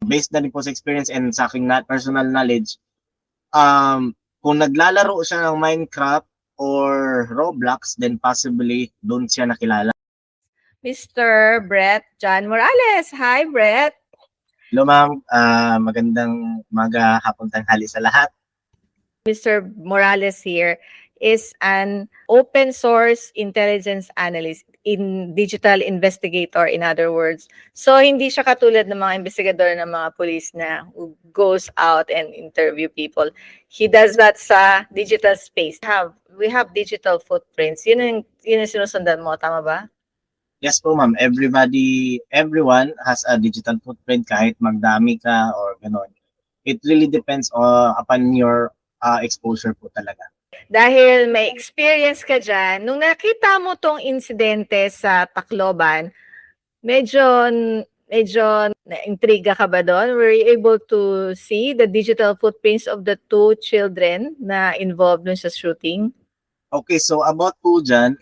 based na din po sa experience and sa aking personal knowledge, kung naglalaro siya ng Minecraft or Roblox, then possibly doon siya nakilala. Mr. Brett John Morales. Hi, Brett. Hello ma'am, magandang umaga, hapon, tanghali sa lahat. Mr. Morales here is an open source intelligence analyst in digital investigator, in other words. So, hindi siya katulad ng mga investigador ng mga police na who goes out and interview people. He does that sa digital space. We have digital footprints. Yun yung sinusundan mo, tama ba? Yes po ma'am, everyone has a digital footprint kahit magdami ka or gano'n. It really depends upon your exposure po talaga. Dahil may experience ka dyan, nung nakita mo tong insidente sa Tacloban, medyo na-intriga ka ba doon? Were you able to see the digital footprints of the 2 children na involved dun sa shooting? Okay, so about po dyan,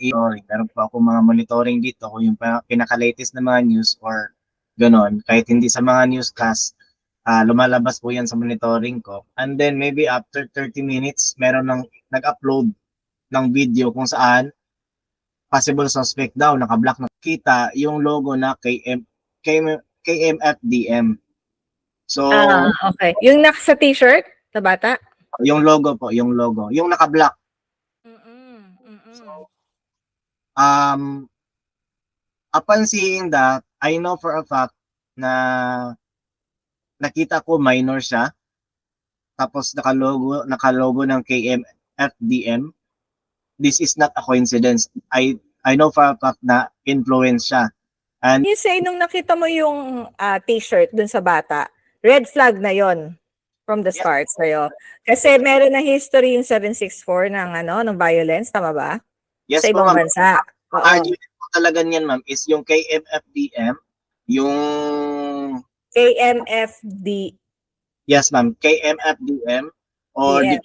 meron po ako mga monitoring dito kung yung pinaka-latest na mga news or gano'n. Kahit hindi sa mga newscast, lumalabas po yan sa monitoring ko. And then maybe after 30 minutes, meron nag-upload ng video kung saan possible suspect daw, naka-block na kita yung logo na KMFDM. So, okay. Yung nasa t-shirt na bata? Yung logo po, yung logo. Yung naka-block. So, upon seeing that, I know for a fact na nakita ko minor siya. Tapos nakalogo ng KMFDM. This is not a coincidence. I know for a fact na influence siya. And you say nung nakita mo yung t-shirt dun sa bata, red flag na yon from the start sa'yo. Kasi meron na history yung 764 ng violence, tama ba? yes Sa po, ibang ma'am. bansa. Argument po talaga niyan, ma'am, is yung KMFDM, yung KMFD. Yes, ma'am, KMFDM or di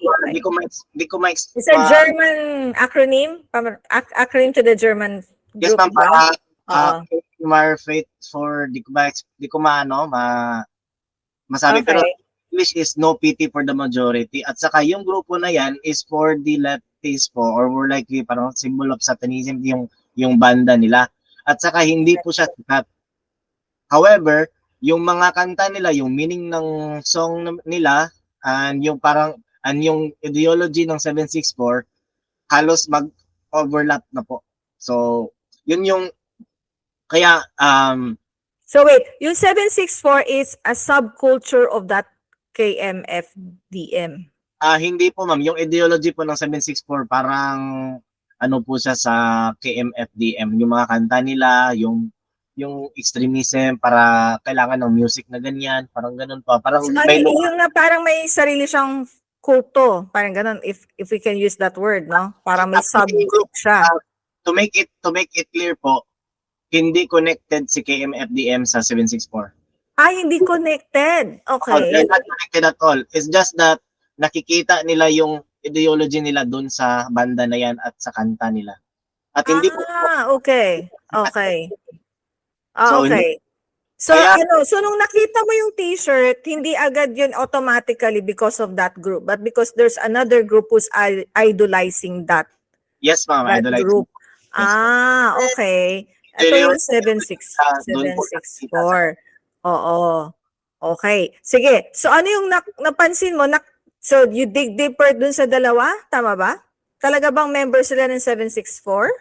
ko It's a German acronym, acronym to the German group. Yes, ma'am. Masabi, okay. pero English is no pity for the majority. At saka yung grupo na yan is for the leftists po, or more likely parang symbol of satanism yung banda nila. At saka hindi po siya sikat. However, yung mga kanta nila, yung meaning ng song nila, and yung yung ideology ng 764, halos mag-overlap na po. So, yun yung kaya So wait, yung 764 is a subculture of that KMFDM. Hindi po ma'am, yung ideology po ng 764 parang ano po siya sa KMFDM, yung mga kanta nila, yung extremism para kailangan ng music na ganyan, parang ganun po. Parang so, yung parang may sarili siyang kulto, parang ganun, if we can use that word, no? Parang may subgroup siya. To make it clear po, hindi connected si KMFDM sa 764. Hindi connected. Okay. They're not connected at all. It's just that nakikita nila yung ideology nila dun sa banda na yan at sa kanta nila. At hindi po. Okay. Okay. So, okay. So, so nung nakita mo yung t-shirt, hindi agad yun automatically because of that group, but because there's another group who's idolizing that. Yes, ma'am. Idolizing group. Yes, okay. Ito yung 764. Oo. Okay. Sige. So, ano yung napansin mo? So, you dig deeper dun sa dalawa? Tama ba? Talaga bang member sila ng 764?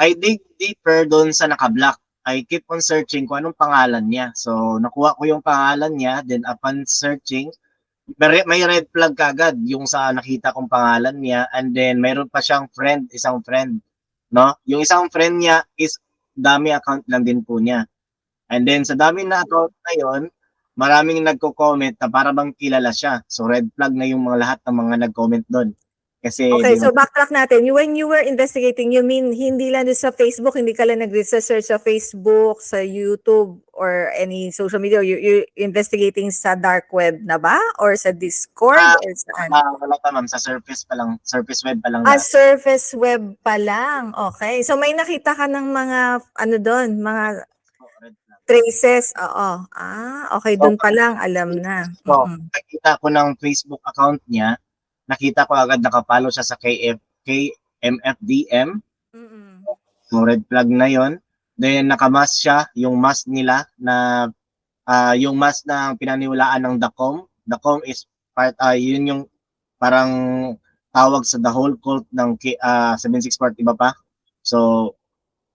I dig deeper dun sa naka-block. I keep on searching kung anong pangalan niya. So, nakuha ko yung pangalan niya. Then, upon searching, may red flag kagad yung sa nakita kong pangalan niya. And then, mayroon pa siyang isang friend. No? Yung isang friend niya is dami account lang din po niya. And then, sa dami na account na yun, maraming nagko-comment na para bang kilala siya. So, red flag na yung lahat ng mga nag-comment doon. Kasi, okay, so backtrack natin. When you were investigating, you mean hindi lang sa Facebook, hindi ka lang nag-research sa Facebook, sa YouTube, or any social media? You're investigating sa dark web na ba? Or sa Discord? Or saan? Wala pa ma'am, sa surface web pa lang. Surface web pa lang. Okay. So may nakita ka ng mga, ano doon, mga traces, oo. Okay, So, dun pa lang alam na. so, nakita ko ng Facebook account niya, nakita ko agad nakapalo siya sa KMFDM, Mm. so red flag na yon. Then nakamas siya, yung mask nila na yung mask na pinaniwalaan ng DACOM. DACOM is yun yung parang tawag sa the whole cult ng 764 iba pa. So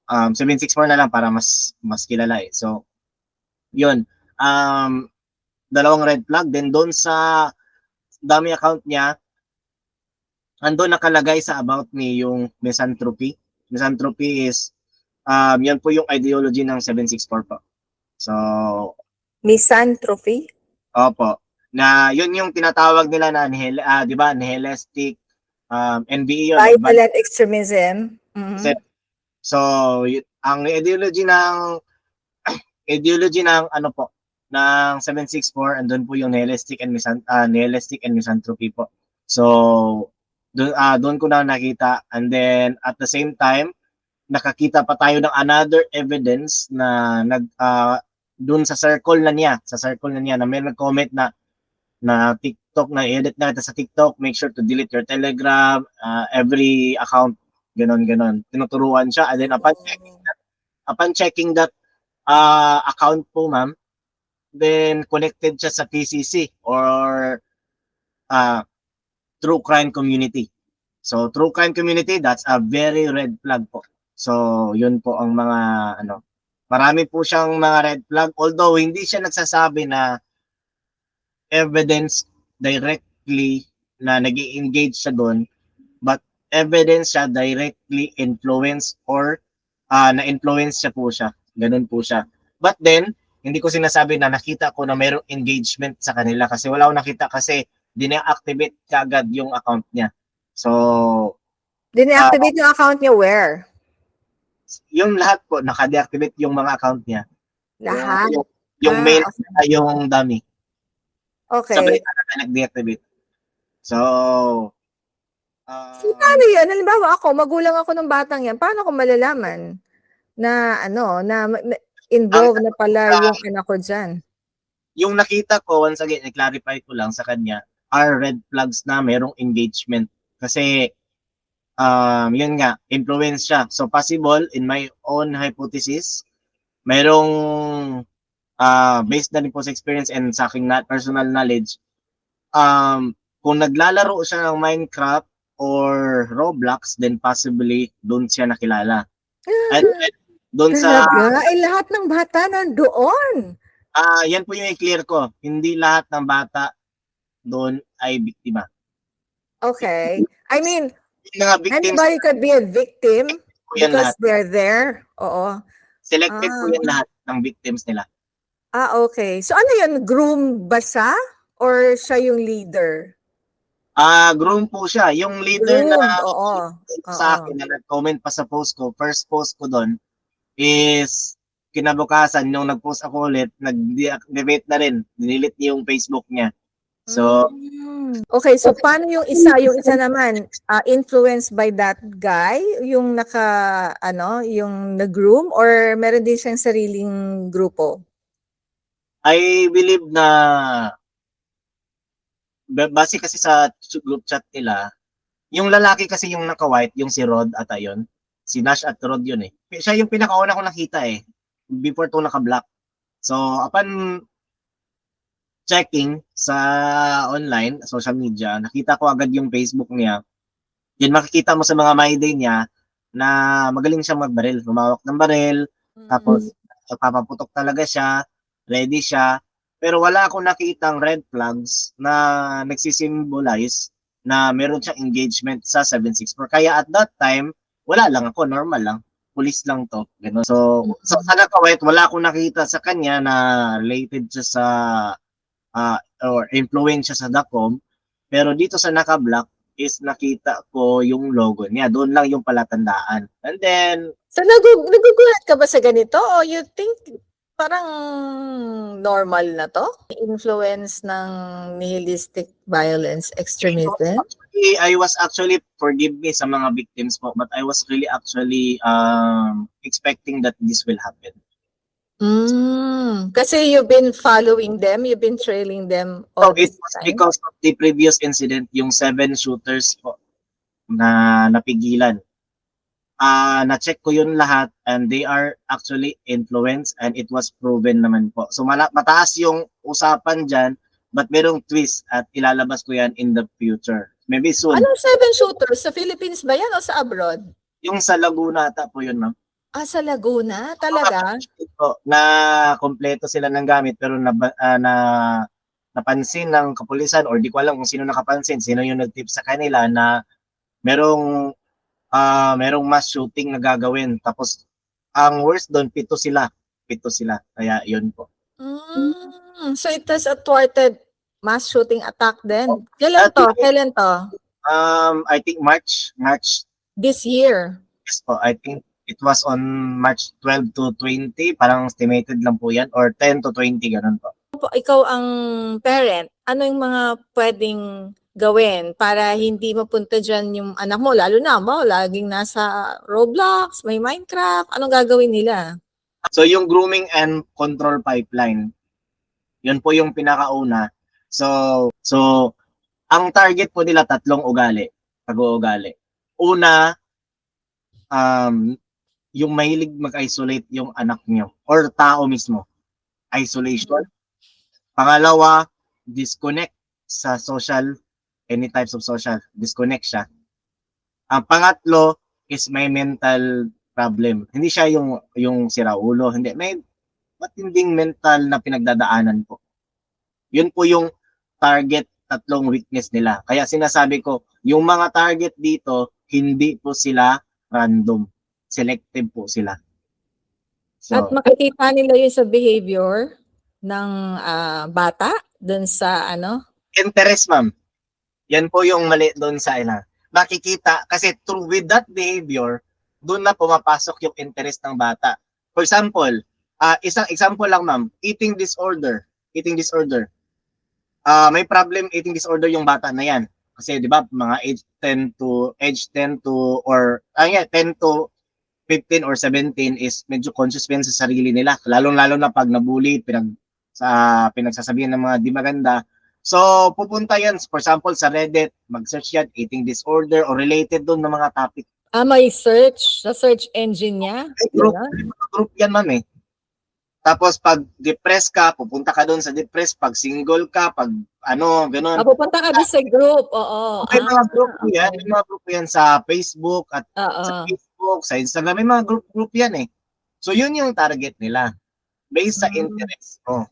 764 na lang para mas kilala eh. So yun. Dalawang red flag. Then doon sa dami account niya, andun nakalagay sa about me yung misanthropy. Misanthropy is yan po yung ideology ng 764 po. So, Misanthropy? opo. Na yun yung tinatawag nila na di ba, nihilistic NBE yun. Violent extremism? So, ang ideology ng ano po ng 764 andun po yung nihilistic and misanthropy po. So, doon ko na nakita, and then at the same time nakakita pa tayo ng another evidence na doon sa circle na niya na may nag-comment na TikTok na edit na sa TikTok, make sure to delete your Telegram, every account, ganon tinuturuan siya, and then upon checking that account po, ma'am, then connected siya sa PCC or true crime community. So true crime community, that's a very red flag po. So yun po ang mga marami po siyang mga red flag, although hindi siya nagsasabi na evidence directly na nag-engage siya doon, but evidence siya directly influence or na-influence siya po siya. Ganun po siya. But then, hindi ko sinasabi na nakita ko na mayroong engagement sa kanila kasi wala akong nakita kasi dina-activate kaagad yung account niya. So, Dine-activate yung account niya where? yung lahat po, naka-deactivate yung mga account niya. Lahat? Yung main, Okay. yung dummy. Sabay Okay. na nag-deactivate. So, So, paano yun? Halimbawa ako, magulang ako ng batang yan, paano ko malalaman na involved na pala yung anak ko dyan? yung nakita ko, once again, i-clarify ko lang sa kanya, are red flags na merong engagement. Kasi, yun nga, influence siya. So, possible, in my own hypothesis, merong, based na rin po sa experience and sa aking personal knowledge, kung naglalaro siya ng Minecraft or Roblox, then possibly, doon siya nakilala. At doon sa... Talaga? Ay, lahat ng bata nandoon. yan po yung i-clear ko. Hindi lahat ng bata doon ay biktima. Okay. I mean, Yung mga victims, anybody could be a victim yan because lahat. they're there. Oo. Selected po yan lahat ng victims nila. Okay. So ano yun? Groom ba siya? Or siya yung leader? Groom po siya. Yung leader Groomed, na oo. sa akin na nag-comment pa sa post ko, first post ko doon is kinabukasan, nung nag-post ako ulit, nag-deactivate na rin. Dinilit niya yung Facebook niya. So, okay, so paano yung isa naman, influenced by that guy, yung yung nag-groom, or meron din siyang sariling grupo? I believe na base kasi sa group chat nila, yung lalaki kasi yung naka-white, yung si Rod ata yun. Si Nash at Rod yun eh. Siya yung pinakauna ko nakita eh. Before to naka-black. So, upon checking sa online, social media, nakita ko agad yung Facebook niya. Yun, makikita mo sa mga my day niya na magaling siyang magbaril. Lumawak ng baril, tapos papaputok talaga siya, ready siya. Pero wala akong nakitang red flags na nagsisimbolize na meron siyang engagement sa 764. Kaya at that time, wala lang ako, normal lang. Police lang to. Ganun. So sa naka-white, wala akong nakita sa kanya na related siya sa or influence siya sa DACOM. Pero dito sa naka-black is nakita ko yung logo niya. Doon lang yung palatandaan. And then, so nagugulat ka ba sa ganito? O you think parang normal na to? Influence ng nihilistic violence extremism? I was actually, forgive me sa mga victims po, but I was really actually expecting that this will happen. Kasi you've been following them, you've been trailing them So all it this was time. because of the previous incident, yung 7 shooters po na napigilan. Na-check ko yun lahat and they are actually influenced and it was proven naman po. So mataas yung usapan dyan, but merong twist at ilalabas ko yan in the future. Maybe soon. Anong 7 shooters? Sa Philippines ba yan o sa abroad? Yung sa Laguna ata po yun, ma'am. Sa Laguna? Talaga? Po, na kompleto sila ng gamit pero napansin ng kapulisan or di ko alam kung sino nakapansin, sino yung nag-tip sa kanila na merong mass shooting na gagawin. Tapos ang worst doon, pito sila. Kaya yun po. So it was a thwarted mass shooting attack then. Kailan to? I think March This year. yes po. I think it was on March 12 to 20, parang estimated lang po yan, or 10 to 20, ganun po. Ikaw ang parent, ano yung mga pwedeng gawin para hindi mapunta dyan yung anak mo, lalo na mo, laging nasa Roblox, may Minecraft, anong gagawin nila? So yung grooming and control pipeline, yun po yung pinakauna. So ang target po nila tatlong pag-uugali. Una, yung mahilig mag-isolate yung anak nyo or tao mismo. Isolation. Pangalawa, disconnect sa social, any types of social, disconnect siya. Ang pangatlo is may mental problem. Hindi siya yung siraulo, hindi, may matinding mental na pinagdadaanan po. Yun po yung target, tatlong weakness nila. Kaya sinasabi ko, yung mga target dito, hindi po sila random. Selective po sila. So, at makikita nila yun sa behavior ng bata dun sa interest, ma'am. Yan po yung mali doon sa makikita kasi with that behavior, doon na pumapasok yung interest ng bata. For example, isang example lang, ma'am, eating disorder. May problem eating disorder yung bata na yan. Kasi 'di ba, mga age 10 to 10 to 15 or 17 is medyo conscious pa sa sarili nila. Lalong-lalo na pag nabully, pinagsasabihan ng mga di maganda. So, pupunta yan, for example, sa Reddit, mag-search yan, eating disorder or related doon ng mga topic. may search, sa search engine niya? Group yan, ma'am eh. Tapos, pag depressed ka, pupunta ka doon sa depressed. Pag single ka, pag ganun. Pupunta ka doon sa group, oo. May mga group po yan. May mga group yan sa Facebook at sa Facebook, sa Instagram. May mga group yan eh. So, yun yung target nila. Based sa interest. Okay.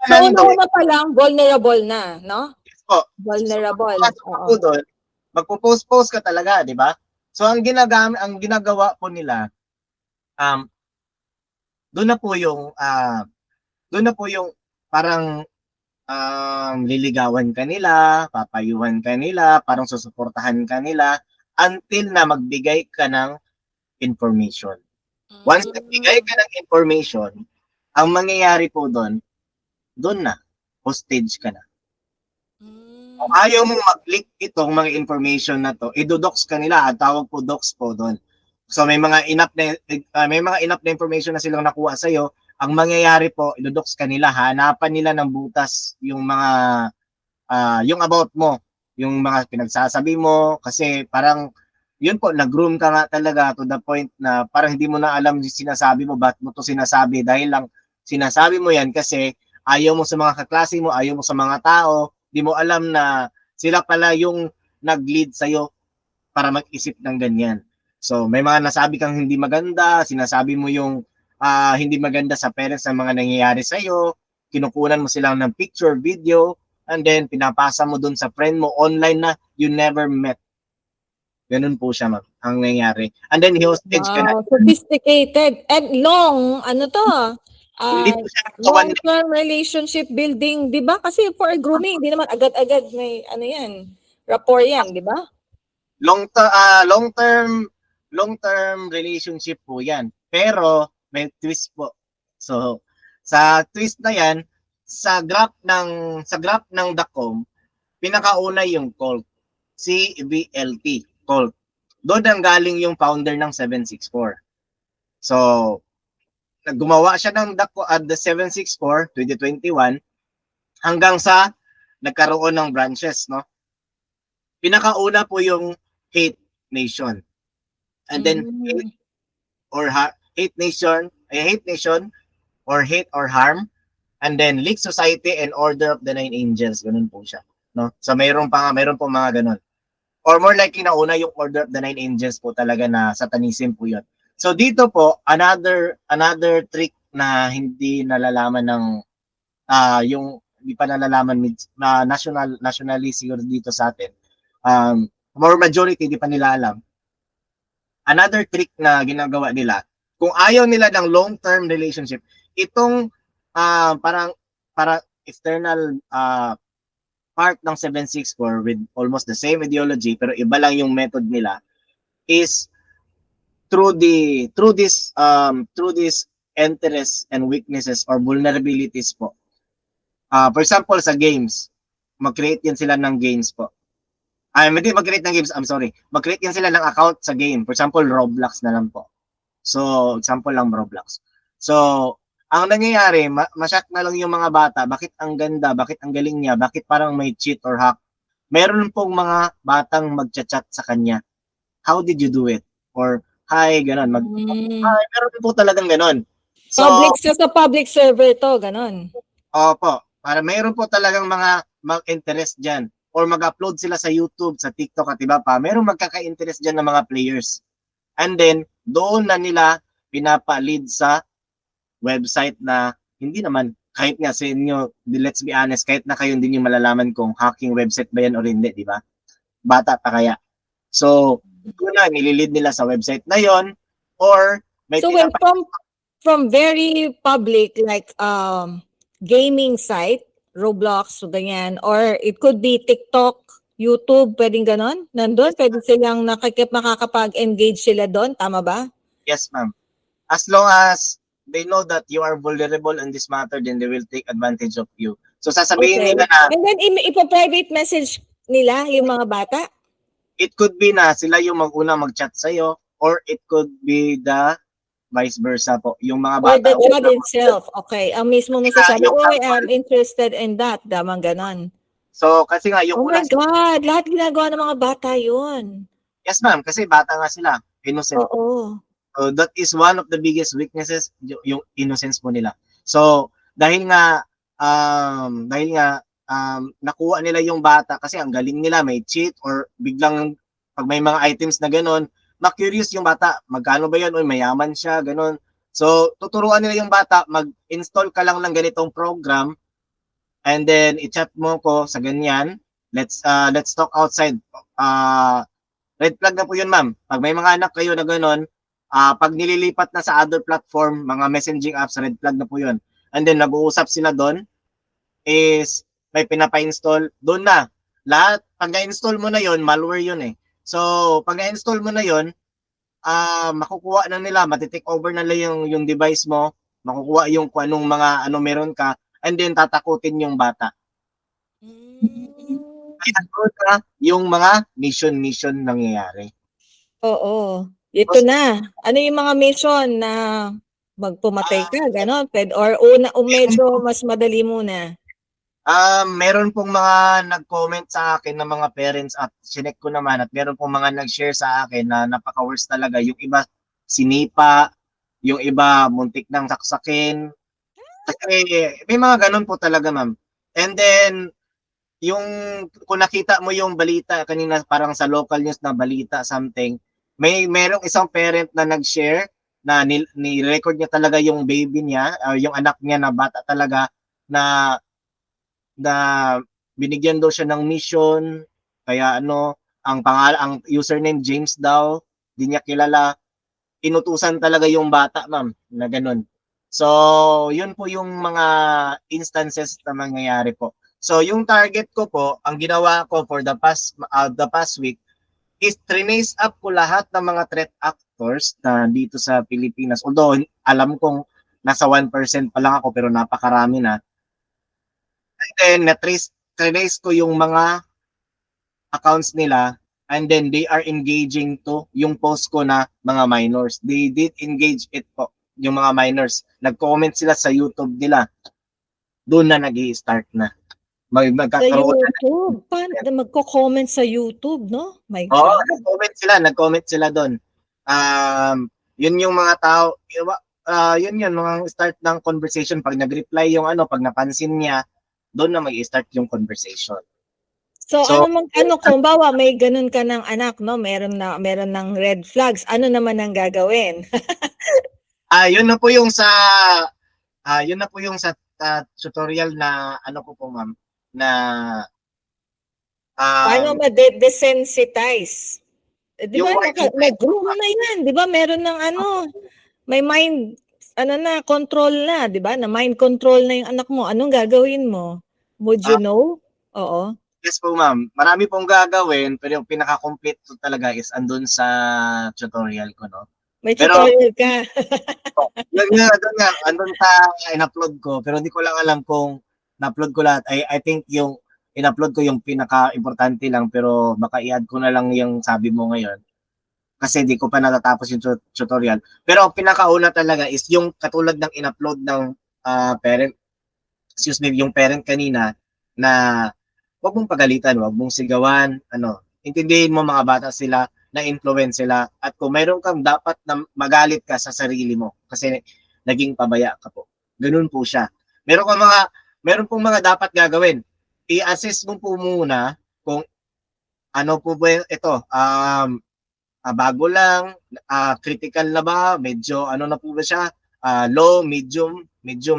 So, una pa lang, vulnerable na, no? Yes po. Vulnerable. So, magpo-post ka talaga, di ba? So, ang ginagawa po nila, doon na po yung parang liligawan ka nila, papayuhan ka nila, parang susuportahan ka nila until na magbigay ka ng information. Once nagbigay ka ng information, ang mangyayari po doon na, hostage ka na. Kung ayaw mong mag-click itong mga information na to, idodox ka nila, at tawag po dox po doon. So may mga enough na information na silang nakuha sa iyo. Ang mangyayari po, idodox ka nila, hanapan nila ng butas yung mga yung about mo, yung mga pinagsasabi mo, kasi parang yun po, nag-groom ka nga talaga to the point na parang hindi mo na alam yung sinasabi mo, ba't mo to sinasabi, dahil lang sinasabi mo yan kasi ayaw mo sa mga kaklase mo, ayaw mo sa mga tao, di mo alam na sila pala yung nag-lead sa'yo para mag-isip ng ganyan. So, may mga nasabi kang hindi maganda, sinasabi mo yung hindi maganda sa parents ng mga nangyayari sa'yo, kinukunan mo silang ng picture, video, and then pinapasa mo dun sa friend mo online na you never met. Ganun po siya, ma'am, ang nangyayari. And then hostage ka na. Sophisticated. And long, long-term relationship building, di ba? Kasi for grooming, di naman agad-agad may rapport yan, di ba? Long-term relationship po yan. Pero may twist po. So, sa twist na yan, sa graph ng Dacom, pinakauna yung cult. CBLT, cult. Doon ang galing yung founder ng 764. So, gumawa siya ng the 764 2021 hanggang sa nagkaroon ng branches, no? Pinakauna po yung Hate Nation. And then Hate or Hate Nation, Hate Nation or Hate or Harm, and then League Society and Order of the Nine Angels. Ganun po siya, no? So mayroon po mga ganun. Or more likely na una yung Order of the Nine Angels po talaga na satanism po yun. So dito po, another trick na hindi nalalaman ng yung hindi pa nalalaman na nationally siguro dito sa atin. More majority hindi pa nila alam. Another trick na ginagawa nila, kung ayaw nila ng long-term relationship, itong para external part ng 764 with almost the same ideology pero iba lang yung method nila is through this interests and weaknesses or vulnerabilities po. For example, sa games, mag-create yan sila ng games po. Hindi mag-create ng games, mag-create yan sila ng account sa game. For example, Roblox na lang po. So, example lang Roblox. So, ang nangyayari, masyak na lang yung mga bata, bakit ang ganda, bakit ang galing niya, bakit parang may cheat or hack. Meron pong mga batang magchat-chat sa kanya. How did you do it? Or, hi, ganon. Hi, meron po talagang ganon. So, sa public server to, ganon. Opo, para meron po talagang mga mag-interest dyan. Or mag-upload sila sa YouTube, sa TikTok at iba pa. Meron magkaka-interest dyan ng mga players. And then, doon na nila pinapa-lead sa website na hindi naman, kahit nga sa inyo, let's be honest, kahit na kayo hindi nyo malalaman kung hacking website ba yan or hindi, di ba? Bata pa kaya. So, doon na, nililid nila sa website na yon or may so when from very public like gaming site, Roblox, so ganyan, or it could be TikTok, YouTube, pwedeng ganon? Nandun, pwede silang makakapag-engage sila doon, tama ba? Yes, ma'am. As long as they know that you are vulnerable in this matter, then they will take advantage of you. So sasabihin nila na... And then ipa-private message nila yung mga bata? It could be na sila yung mag-una mag-chat sa'yo or it could be the vice versa po. Yung mga bata... Or the child himself. Okay. Ang mismo nasasabi, I'm interested in that. Damang ganon. So, kasi nga yung... Oh my God! Lahat ginagawa ng mga bata yun. Yes, ma'am. Kasi bata nga sila. Innocent. Oo. So, that is one of the biggest weaknesses, yung innocence mo nila. So, dahil nga nakuha nila yung bata kasi ang galing nila, may cheat or biglang pag may mga items na gano'n, ma-curious yung bata, magkano ba yun? O mayaman siya, gano'n. So, tuturuan nila yung bata, mag-install ka lang ng ganitong program and then i-chat mo ko sa ganyan. Let's talk outside. Red flag na po yun, ma'am. Pag may mga anak kayo na gano'n, pag nililipat na sa other platform, mga messaging apps, red flag na po yun. And then, nag-uusap sila doon, is may pinapa-install, doon na. Lahat, pag na-install mo na yun, malware yun eh. So, pag na-install mo na yun, makukuha na nila, matitake over na nila yung device mo, makukuha yung kung anong mga meron ka, and then tatakutin yung bata. Kaya yung mga mission nangyayari. Oo. Ito na. Ano yung mga mission na magpumatay ka, gano'n? Or medyo mas madali muna? Meron pong mga nag-comment sa akin ng mga parents at sinek ko naman at meron pong mga nag-share sa akin na napaka-worst talaga. Yung iba sinipa, yung iba muntik nang saksakin. Kasi may mga ganun po talaga, ma'am. And then, yung kung nakita mo yung balita kanina parang sa local news na balita something, merong isang parent na nag-share na ni-record niya talaga yung baby niya, yung anak niya na bata talaga na binigyan daw siya ng mission, kaya ang username James daw, di niya kilala, inutusan talaga yung bata, ma'am, na ganun. So, yun po yung mga instances na mangyayari po. So, yung target ko po, ang ginawa ko for the past week is trace up ko lahat ng mga threat actors na dito sa Pilipinas. Although, alam kong nasa 1% pa lang ako pero napakarami na. And then, na-trace ko yung mga accounts nila and then they are engaging to yung post ko na mga minors. They did engage it po. yung mga minors, nag-comment sila sa YouTube nila. Doon na nag-i-start na. Sa Magkakaroon na. YouTube. Paano magko-comment sa YouTube, no? My Oo, God. nag-comment sila doon. Yun yung mga tao, yun mga start ng conversation. Pag nag-reply yung pag napansin niya, doon na mag-i-start yung conversation. So, So, kung bawa may ganun ka ng anak, no? Meron ng red flags. Ano naman ang gagawin? yun na po yung sa tutorial na po ma'am na Paano ma-desensitize? Di ba, yung nag-groom na yan. Di ba, meron ng may mind, control na. Di ba, na mind control na yung anak mo. Anong gagawin mo? Would you know? Oo. Yes po ma'am, marami pong gagawin pero yung pinaka-complete ko talaga is andun sa tutorial ko, no? May Pero tutorial ka. yun nga, andun sa in-upload ko pero hindi ko lang alam kung na-upload ko lahat. I think yung in-upload ko yung pinaka-importante lang pero baka i-add ko na lang yung sabi mo ngayon kasi di ko pa natatapos yung tutorial. Pero ang pinakauna talaga is yung katulad ng in-upload ng yung parent kanina na wag mong pagalitan, wag mong sigawan, intindihin mo mga bata sila, na-influence sila, at kung mayroon kang dapat na magalit ka sa sarili mo kasi naging pabaya ka po. Ganun po siya. Meron pong mga dapat gagawin. I-assess mo po muna kung ano po ba ito, bago lang, critical na ba, medyo na po ba siya, low, medium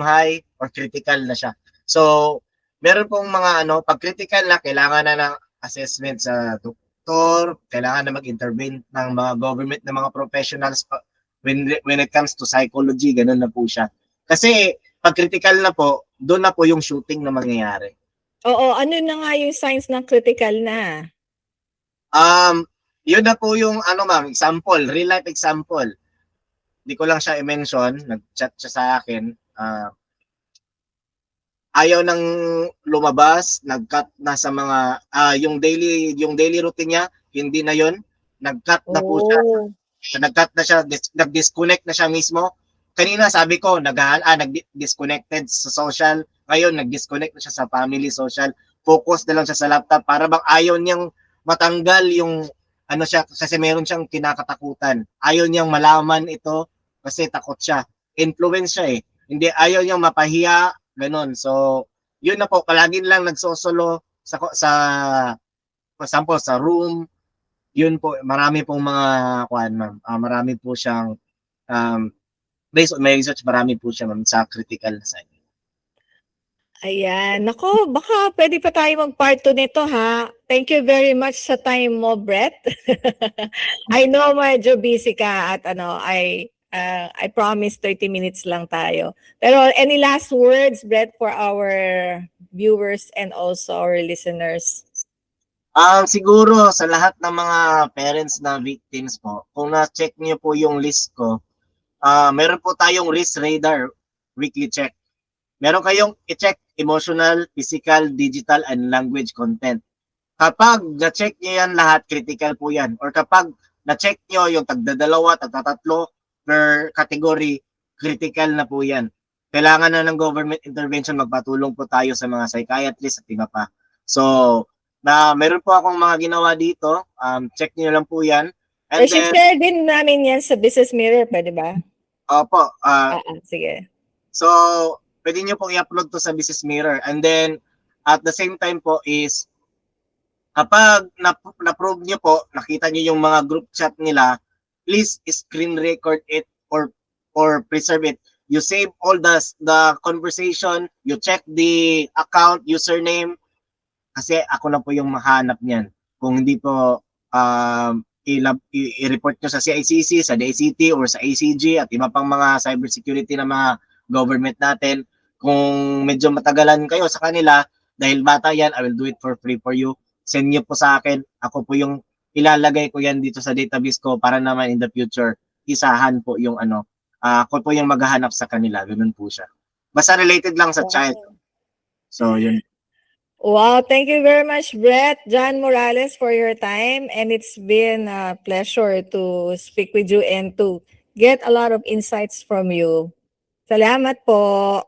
high, or critical na siya. So, meron pong mga pag critical na, kailangan na ng assessment sa doktor, kailangan na mag-intervene ng mga government na mga professionals when it comes to psychology, ganun na po siya. Kasi, pag critical na po, doon na po yung shooting na mangyayari. Oo, ano na nga yung signs ng critical na? Yun na po yung ma'am, example, real life example. Hindi ko lang siya i-mention, nag-chat siya sa akin. Ayaw nang lumabas, nag-cut na sa mga yung daily routine niya, hindi na yon. Nag-cut na po siya. Nag-cut na siya, nag-disconnect na siya mismo. Kanina sabi ko, nag-disconnected sa social. Ngayon, nag-disconnect na siya sa family, social. Focus na lang siya sa laptop para bang ayaw niyang matanggal yung siya, kasi meron siyang kinakatakutan. Ayaw niyang malaman ito kasi takot siya. Influence siya eh. Hindi, ayaw niyang mapahiya, ganun. So, yun na po, palagi lang nagsosolo sa for example, sa room. Yun po, marami pong mga ma'am. Marami po siyang based on my research, marami po siya ma'am sa critical side. Ayan. Nako, baka pwede pa tayo mag-part 2 nito, ha? Thank you very much sa time mo, Brett. I know medyo busy ka at I promise 30 minutes lang tayo. Pero any last words, Brett, for our viewers and also our listeners? Siguro sa lahat ng mga parents na victims po, kung na-check niyo po yung list ko, meron po tayong risk radar weekly check. Meron kayong i-check emotional, physical, digital, and language content. Kapag na-check niyo yan lahat, critical po yan. Or kapag na-check niyo yung tagdadalawa, tagtatatlo per category, critical na po yan. Kailangan na ng government intervention, magpatulong po tayo sa mga psychiatrists at iba pa. So, meron po akong mga ginawa dito. Check niyo lang po yan. And then, share din namin yan sa Business Mirror, pwede ba? Opo. Sige. So, pwede nyo pong i-upload to sa Business Mirror. And then, at the same time po is, kapag na-prove nyo po, nakita nyo yung mga group chat nila, please screen record it or preserve it. You save all the conversation, you check the account, username, kasi ako na po yung mahanap niyan. Kung hindi po i-report nyo sa CICC, sa DICT, or sa ACG, at iba pang mga cybersecurity na mga government natin. Kung medyo matagalan kayo sa kanila, dahil bata yan, I will do it for free for you. Send nyo po sa akin. Ako po yung ilalagay ko yan dito sa database ko para naman in the future, isahan po yung ako po yung maghahanap sa kanila. Ganun po siya. Basta related lang sa child. So, yun. Wow, thank you very much, Brett, John Morales, for your time. And it's been a pleasure to speak with you and to get a lot of insights from you. Salamat po.